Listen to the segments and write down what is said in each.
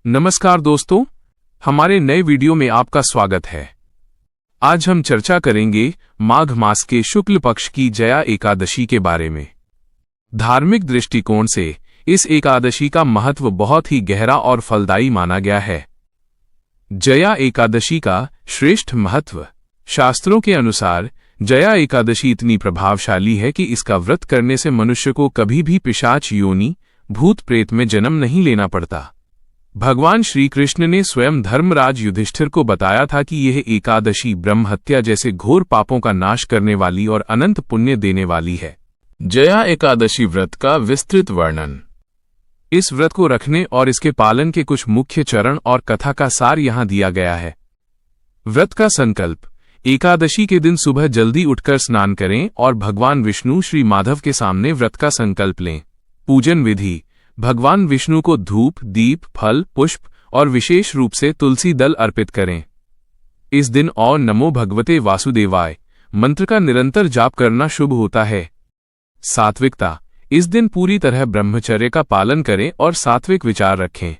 नमस्कार दोस्तों, हमारे नए वीडियो में आपका स्वागत है। आज हम चर्चा करेंगे माघ मास के शुक्ल पक्ष की जया एकादशी के बारे में। धार्मिक दृष्टिकोण से इस एकादशी का महत्व बहुत ही गहरा और फलदायी माना गया है। जया एकादशी का श्रेष्ठ महत्व। शास्त्रों के अनुसार जया एकादशी इतनी प्रभावशाली है कि इसका व्रत करने से मनुष्य को कभी भी पिशाच योनि, भूत प्रेत में जन्म नहीं लेना पड़ता। भगवान श्री कृष्ण ने स्वयं धर्मराज युधिष्ठिर को बताया था कि यह एकादशी ब्रह्म हत्या जैसे घोर पापों का नाश करने वाली और अनंत पुण्य देने वाली है। जया एकादशी व्रत का विस्तृत वर्णन। इस व्रत को रखने और इसके पालन के कुछ मुख्य चरण और कथा का सार यहाँ दिया गया है। व्रत का संकल्प। एकादशी के दिन सुबह जल्दी उठकर स्नान करें और भगवान विष्णु श्री माधव के सामने व्रत का संकल्प लें। पूजन विधि। भगवान विष्णु को धूप, दीप, फल, पुष्प और विशेष रूप से तुलसी दल अर्पित करें। इस दिन और नमो भगवते वासुदेवाय मंत्र का निरंतर जाप करना शुभ होता है। सात्विकता। इस दिन पूरी तरह ब्रह्मचर्य का पालन करें और सात्विक विचार रखें।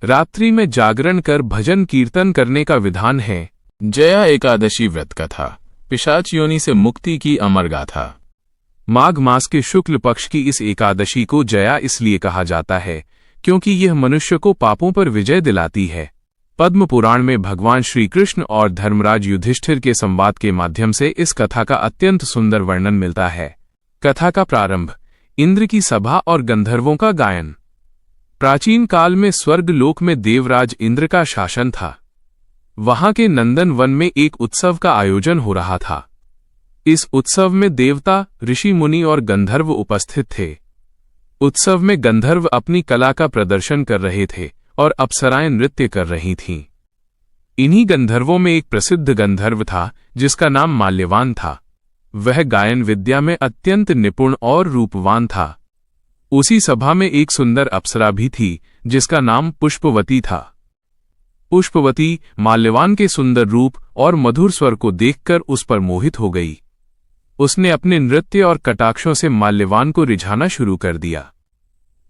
रात्रि में जागरण कर भजन कीर्तन करने का विधान है। जया एकादशी व्रत कथा। पिशाच योनि से मुक्ति की अमर गाथा। माघ मास के शुक्ल पक्ष की इस एकादशी को जया इसलिए कहा जाता है क्योंकि यह मनुष्य को पापों पर विजय दिलाती है। पद्म पुराण में भगवान श्री कृष्ण और धर्मराज युधिष्ठिर के संवाद के माध्यम से इस कथा का अत्यंत सुंदर वर्णन मिलता है। कथा का प्रारंभ। इंद्र की सभा और गंधर्वों का गायन। प्राचीन काल में स्वर्ग लोक में देवराज इंद्र का शासन था। वहां के नंदन वन में एक उत्सव का आयोजन हो रहा था। इस उत्सव में देवता, ऋषि मुनि और गंधर्व उपस्थित थे। उत्सव में गंधर्व अपनी कला का प्रदर्शन कर रहे थे और अप्सराएं नृत्य कर रही थीं। इन्हीं गंधर्वों में एक प्रसिद्ध गंधर्व था जिसका नाम माल्यवान था। वह गायन विद्या में अत्यंत निपुण और रूपवान था। उसी सभा में एक सुंदर अप्सरा भी थी जिसका नाम पुष्पवती था। पुष्पवती माल्यवान के सुंदर रूप और मधुर स्वर को देखकर उस पर मोहित हो गई। उसने अपने नृत्य और कटाक्षों से माल्यवान को रिझाना शुरू कर दिया।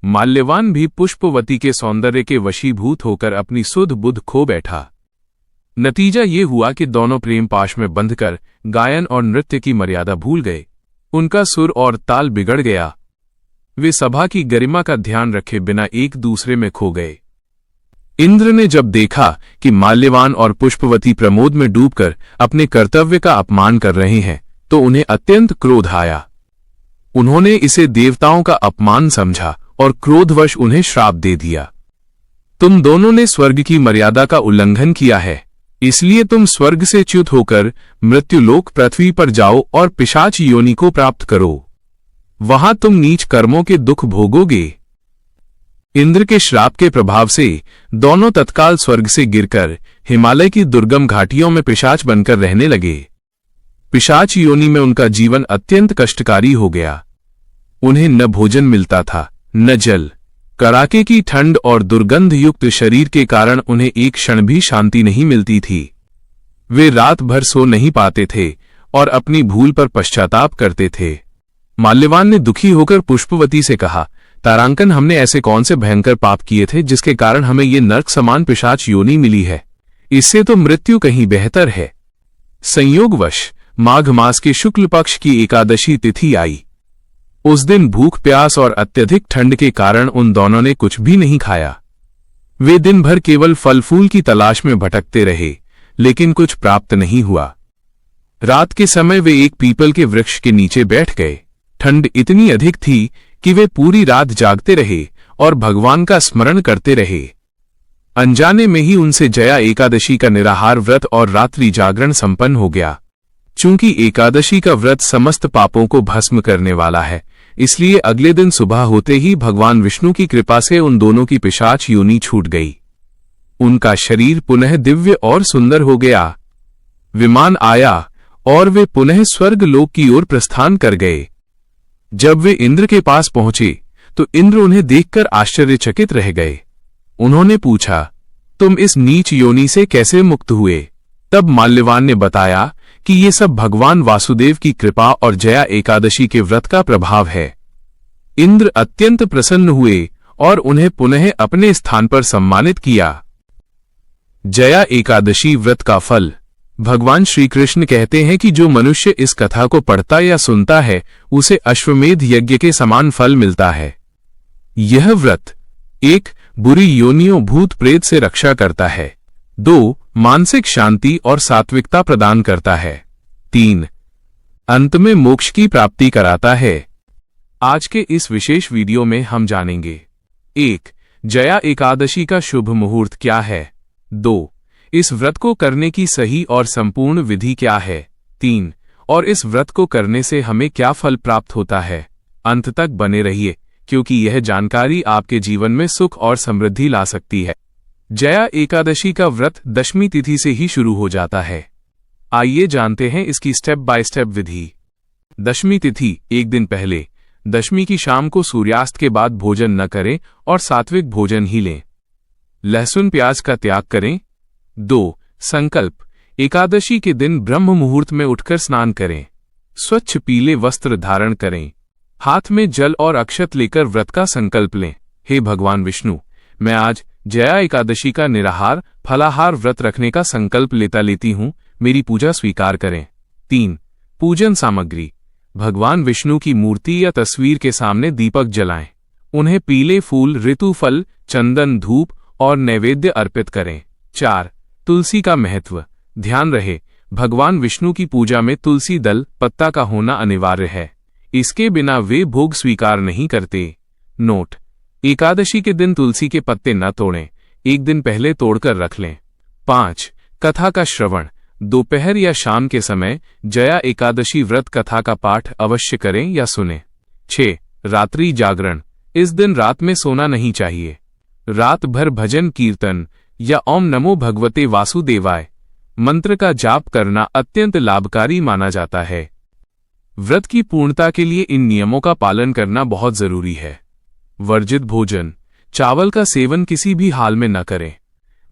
माल्यवान भी पुष्पवती के सौंदर्य के वशीभूत होकर अपनी सुध बुध खो बैठा। नतीजा ये हुआ कि दोनों प्रेम पाश में बंधकर गायन और नृत्य की मर्यादा भूल गए। उनका सुर और ताल बिगड़ गया। वे सभा की गरिमा का ध्यान रखे बिना एक दूसरे में खो गए। इंद्र ने जब देखा कि माल्यवान और पुष्पवती प्रमोद में डूबकर अपने कर्तव्य का अपमान कर रहे हैं तो उन्हें अत्यंत क्रोध आया। उन्होंने इसे देवताओं का अपमान समझा और क्रोधवश उन्हें श्राप दे दिया। तुम दोनों ने स्वर्ग की मर्यादा का उल्लंघन किया है, इसलिए तुम स्वर्ग से च्युत होकर मृत्युलोक पृथ्वी पर जाओ और पिशाच योनि को प्राप्त करो। वहां तुम नीच कर्मों के दुख भोगोगे। इंद्र के श्राप के प्रभाव से दोनों तत्काल स्वर्ग से गिरकर हिमालय की दुर्गम घाटियों में पिशाच बनकर रहने लगे। पिशाच योनि में उनका जीवन अत्यंत कष्टकारी हो गया। उन्हें न भोजन मिलता था, न जल। कड़ाके की ठंड और दुर्गंध युक्त शरीर के कारण उन्हें एक क्षण भी शांति नहीं मिलती थी। वे रात भर सो नहीं पाते थे और अपनी भूल पर पश्चाताप करते थे। माल्यवान ने दुखी होकर पुष्पवती से कहा, तारांकन, हमने ऐसे कौन से भयंकर पाप किए थे जिसके कारण हमें ये नरक समान पिशाच योनि मिली है? इससे तो मृत्यु कहीं बेहतर है। संयोगवश माघ मास के शुक्ल पक्ष की एकादशी तिथि आई। उस दिन भूख प्यास और अत्यधिक ठंड के कारण उन दोनों ने कुछ भी नहीं खाया। वे दिन भर केवल फल फूल की तलाश में भटकते रहे, लेकिन कुछ प्राप्त नहीं हुआ। रात के समय वे एक पीपल के वृक्ष के नीचे बैठ गए। ठंड इतनी अधिक थी कि वे पूरी रात जागते रहे और भगवान का स्मरण करते रहे। अनजाने में ही उनसे जया एकादशी का निराहार व्रत और रात्रि जागरण संपन्न हो गया। चूंकि एकादशी का व्रत समस्त पापों को भस्म करने वाला है, इसलिए अगले दिन सुबह होते ही भगवान विष्णु की कृपा से उन दोनों की पिशाच योनि छूट गई। उनका शरीर पुनः दिव्य और सुंदर हो गया। विमान आया और वे पुनः स्वर्ग लोक की ओर प्रस्थान कर गए। जब वे इंद्र के पास पहुंचे तो इंद्र उन्हें देखकर आश्चर्यचकित रह गए। उन्होंने पूछा, तुम इस नीच योनि से कैसे मुक्त हुए? तब माल्यवान ने बताया कि ये सब भगवान वासुदेव की कृपा और जया एकादशी के व्रत का प्रभाव है। इंद्र अत्यंत प्रसन्न हुए और उन्हें पुनः अपने स्थान पर सम्मानित किया। जया एकादशी व्रत का फल। भगवान श्री कृष्ण कहते हैं कि जो मनुष्य इस कथा को पढ़ता या सुनता है उसे अश्वमेध यज्ञ के समान फल मिलता है। यह व्रत 1. बुरी योनियों भूत प्रेत से रक्षा करता है। 2. मानसिक शांति और सात्विकता प्रदान करता है। 3. अंत में मोक्ष की प्राप्ति कराता है। आज के इस विशेष वीडियो में हम जानेंगे 1. जया एकादशी का शुभ मुहूर्त क्या है। 2. इस व्रत को करने की सही और संपूर्ण विधि क्या है। 3. और इस व्रत को करने से हमें क्या फल प्राप्त होता है। अंत तक बने रहिए क्योंकि यह जानकारी आपके जीवन में सुख और समृद्धि ला सकती है। जया एकादशी का व्रत दशमी तिथि से ही शुरू हो जाता है। आइए जानते हैं इसकी स्टेप बाय स्टेप विधि। दशमी तिथि एक दिन पहले दशमी की शाम को सूर्यास्त के बाद भोजन न करें और सात्विक भोजन ही लें। लहसुन प्याज का त्याग करें। 2. संकल्प। एकादशी के दिन ब्रह्म मुहूर्त में उठकर स्नान करें। स्वच्छ पीले वस्त्र धारण करें। हाथ में जल और अक्षत लेकर व्रत का संकल्प लें। हे भगवान विष्णु, मैं आज जया एकादशी का निराहार फलाहार व्रत रखने का संकल्प लेती हूँ, मेरी पूजा स्वीकार करें। 3. पूजन सामग्री। भगवान विष्णु की मूर्ति या तस्वीर के सामने दीपक जलाएं। उन्हें पीले फूल, ऋतु फल, चंदन, धूप और नैवेद्य अर्पित करें। 4. तुलसी का महत्व। ध्यान रहे, भगवान विष्णु की पूजा में तुलसी दल पत्ता का होना अनिवार्य है। इसके बिना वे भोग स्वीकार नहीं करते। नोट: एकादशी के दिन तुलसी के पत्ते न तोड़ें, एक दिन पहले तोड़कर रख लें। 5. कथा का श्रवण। दोपहर या शाम के समय जया एकादशी व्रत कथा का पाठ अवश्य करें या सुनें। 6. रात्रि जागरण। इस दिन रात में सोना नहीं चाहिए। रात भर भजन कीर्तन या ओम नमो भगवते वासुदेवाय मंत्र का जाप करना अत्यंत लाभकारी माना जाता है। व्रत की पूर्णता के लिए इन नियमों का पालन करना बहुत जरूरी है। वर्जित भोजन। चावल का सेवन किसी भी हाल में न करें।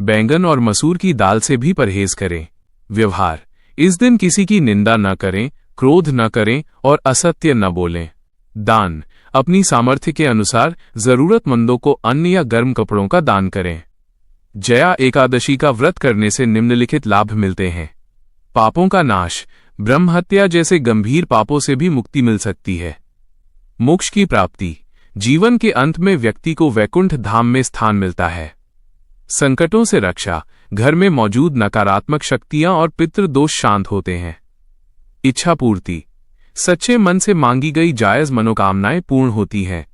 बैंगन और मसूर की दाल से भी परहेज करें। व्यवहार। इस दिन किसी की निंदा न करें, क्रोध न करें और असत्य न बोलें। दान। अपनी सामर्थ्य के अनुसार जरूरतमंदों को अन्न या गर्म कपड़ों का दान करें। जया एकादशी का व्रत करने से निम्नलिखित लाभ मिलते हैं। पापों का नाश। ब्रह्म हत्या जैसे गंभीर पापों से भी मुक्ति मिल सकती है। मोक्ष की प्राप्ति। जीवन के अंत में व्यक्ति को वैकुंठ धाम में स्थान मिलता है। संकटों से रक्षा। घर में मौजूद नकारात्मक शक्तियां और पितृदोष शांत होते हैं। इच्छा पूर्ति। सच्चे मन से मांगी गई जायज मनोकामनाएं पूर्ण होती हैं।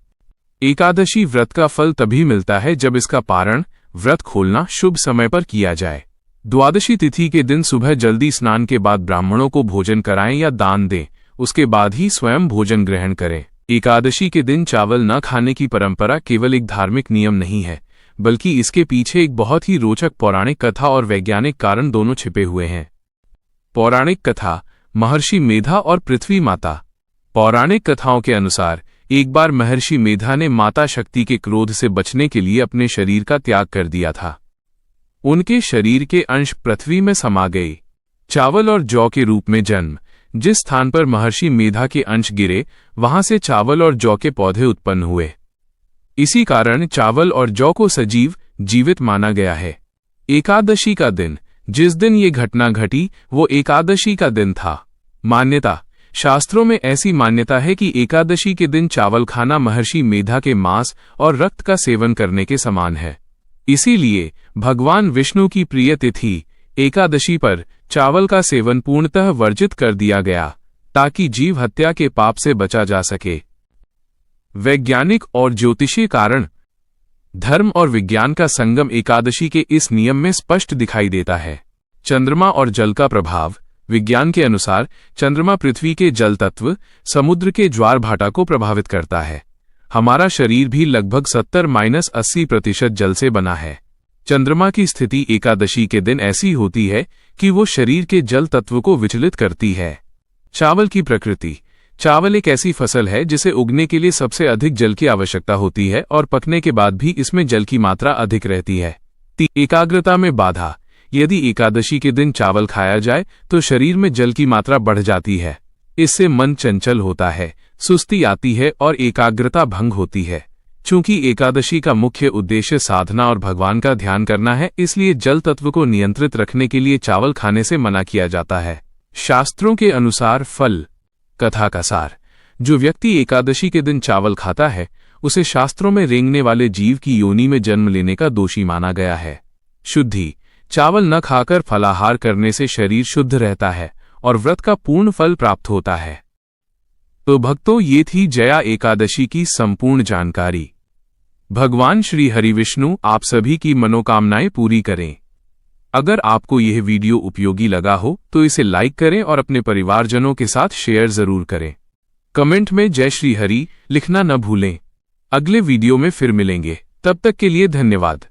एकादशी व्रत का फल तभी मिलता है जब इसका पारण, व्रत खोलना शुभ समय पर किया जाए। द्वादशी तिथि के दिन सुबह जल्दी स्नान के बाद ब्राह्मणों को भोजन कराएं या दान दें, उसके बाद ही स्वयं भोजन ग्रहण करें। एकादशी के दिन चावल न खाने की परंपरा केवल एक धार्मिक नियम नहीं है, बल्कि इसके पीछे एक बहुत ही रोचक पौराणिक कथा और वैज्ञानिक कारण दोनों छिपे हुए हैं। पौराणिक कथा। महर्षि मेधा और पृथ्वी माता। पौराणिक कथाओं के अनुसार एक बार महर्षि मेधा ने माता शक्ति के क्रोध से बचने के लिए अपने शरीर का त्याग कर दिया था। उनके शरीर के अंश पृथ्वी में समा गए। चावल और जौ के रूप में जन्म। जिस स्थान पर महर्षि मेधा के अंश गिरे वहां से चावल और जौ के पौधे उत्पन्न हुए। इसी कारण चावल और जौ को सजीव, जीवित माना गया है। एकादशी का दिन। जिस दिन ये घटना घटी वो एकादशी का दिन था। मान्यता। शास्त्रों में ऐसी मान्यता है कि एकादशी के दिन चावल खाना महर्षि मेधा के मांस और रक्त का सेवन करने के समान है। इसीलिए भगवान विष्णु की प्रिय तिथि एकादशी पर चावल का सेवन पूर्णतः वर्जित कर दिया गया ताकि जीव हत्या के पाप से बचा जा सके। वैज्ञानिक और ज्योतिषीय कारण। धर्म और विज्ञान का संगम एकादशी के इस नियम में स्पष्ट दिखाई देता है। चंद्रमा और जल का प्रभाव। विज्ञान के अनुसार चंद्रमा पृथ्वी के जल तत्व, समुद्र के ज्वार भाटा को प्रभावित करता है। हमारा शरीर भी लगभग 70-80% जल से बना है। चंद्रमा की स्थिति एकादशी के दिन ऐसी होती है कि वो शरीर के जल तत्व को विचलित करती है। चावल की प्रकृति। चावल एक ऐसी फसल है जिसे उगने के लिए सबसे अधिक जल की आवश्यकता होती है और पकने के बाद भी इसमें जल की मात्रा अधिक रहती है। एकाग्रता में बाधा। यदि एकादशी के दिन चावल खाया जाए तो शरीर में जल की मात्रा बढ़ जाती है। इससे मन चंचल होता है, सुस्ती आती है और एकाग्रता भंग होती है। चूंकि एकादशी का मुख्य उद्देश्य साधना और भगवान का ध्यान करना है, इसलिए जल तत्व को नियंत्रित रखने के लिए चावल खाने से मना किया जाता है। शास्त्रों के अनुसार फल कथा का सार, जो व्यक्ति एकादशी के दिन चावल खाता है उसे शास्त्रों में रेंगने वाले जीव की योनि में जन्म लेने का दोषी माना गया है। शुद्धि, चावल न खाकर फलाहार करने से शरीर शुद्ध रहता है और व्रत का पूर्ण फल प्राप्त होता है। तो भक्तों, ये थी जया एकादशी की संपूर्ण जानकारी। भगवान श्री हरि विष्णु आप सभी की मनोकामनाएं पूरी करें। अगर आपको यह वीडियो उपयोगी लगा हो तो इसे लाइक करें और अपने परिवारजनों के साथ शेयर जरूर करें। कमेंट में जय श्री हरि लिखना न भूलें। अगले वीडियो में फिर मिलेंगे, तब तक के लिए धन्यवाद।